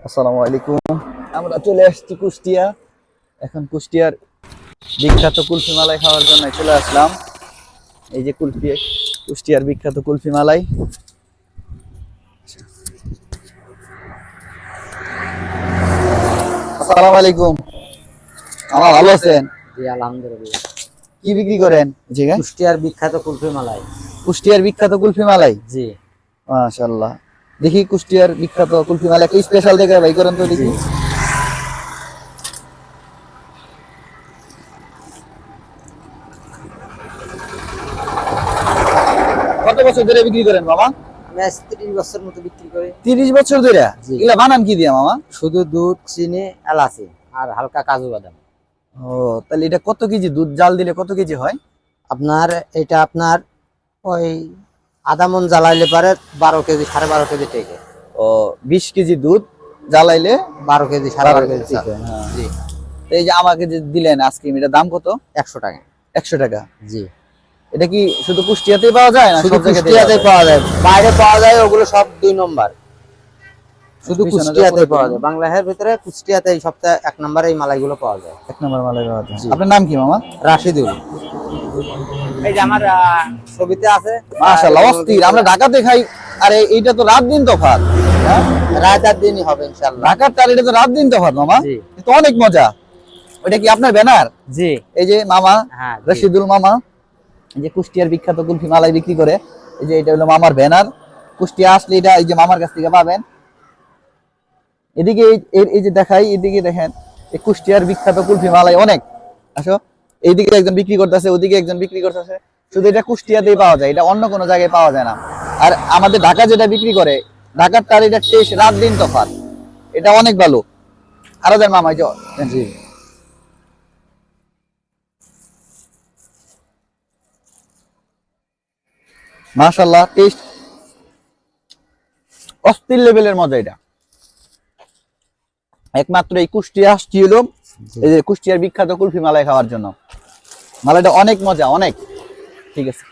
আসসালামু আলাইকুম। আমরা চলে আসছি কুষ্টিয়া। এখন কুষ্টিয়ার বিখ্যাত কুলফি মালাই খাওয়ার জন্য চলে আসলাম। এই যে কুলফি, কুষ্টিয়ার বিখ্যাত কুলফি মালাই। আসসালামু আলাইকুম। আমার ভালো আছেন? জি আলহামদুলিল্লাহ। কি বিক্রি করেন? জি, কুষ্টিয়ার বিখ্যাত কুলফি মালাই। কুষ্টিয়ার বিখ্যাত কুলফি মালাই। জি মাশাআল্লাহ। দেখি কুষ্টিয়ার বিখ্যাত কুলফি মালাই একটা স্পেশাল দেখে ভাই করেন তো দেখি। কত বছর ধরে বিক্রি করেন মামা? আমি আজ 30 বছর মতো বিক্রি করি। 30 বছর ধরে? জি। এগুলা বানান কি দিয়া মামা? শুধু দুধ, চিনি, এলাচি আর হালকা কাজু বাদাম। ও, তাহলে এটা কত কেজি দুধ জাল দিলে কত কেজি হয়? আপনার ওই আধা মন জ্বালাইলে পারে 12 কেজি 12.5 কেজি টেকে। ও, 20 কেজি দুধ জ্বালাইলে 12 কেজি 12.5 কেজি টেকে। হ্যাঁ। জি। তো এই যে আমাকে যে দিলেন আজকে, এটার দাম কত? 100 টাকা। 100 টাকা। জি। এটা কি শুধু কুষ্টিয়াতেই পাওয়া যায় না শুধু সব জায়গাতেই কুষ্টিয়াতেই পাওয়া যায়, বাইরে পাওয়া যায় ওগুলো সব 2 নম্বর। শুধু কুষ্টিয়াতেই পাওয়া যায়, বাংলাদেশের ভিতরে কুষ্টিয়াতেই সবচেয়ে 1 নম্বরে এই মালাইগুলো পাওয়া যায়। 1 নম্বর মালাই পাওয়া যায়। জি। আপনার নাম কি মামা? রাশিদুল। এই যে আমার ছবিতে আছে। মাশাআল্লাহ, অস্থির। আমরা ঢাকাতে খাই, আরে এইটা তো রাত দিন তফাৎ। হ্যাঁ, রাত আর দিনই হবে ইনশাআল্লাহ। ঢাকার তার এটা তো রাত দিন তফাৎ মামা। জি। তো অনেক মজা। ওটা কি আপনার ব্যানার? জি। এই যে মামা, হ্যাঁ, রশিদুল মামা, এই যে কুষ্টিয়ার বিখ্যাত কুলফি মালাই বিক্রি করে। এই যে এটা হলো মামার ব্যানার। কুষ্টিয়া আসলে এটা এই যে মামার কাছ থেকে পাবেন। এদিকে এই যে দেখাই, এদিকে দেখেন এই কুষ্টিয়ার বিখ্যাত কুলফি মালাই অনেক। আসো, এইদিকে একজন বিক্রি করতেছে, ওদিকে একজন বিক্রি করতেছে। শুধু এটা কুষ্টিয়াতেই পাওয়া যায়, এটা অন্য কোনো জায়গায় পাওয়া যায় না। আর আমাদের ঢাকা যেটা বিক্রি করে, ঢাকার তার এটা টেস্ট রাত দিন তফাৎ। এটা অনেক ভালো। আরো দেন মামা। জি, মাশাআল্লাহ, টেস্ট অস্থির লেভেলের মজা। এটা একমাত্র এই কুষ্টিয়া আসছি হলো এই যে কুষ্টিয়ার বিখ্যাত কুলফি মালাই খাওয়ার জন্য। মালাইটা অনেক মজা, অনেক। ঠিক আছে।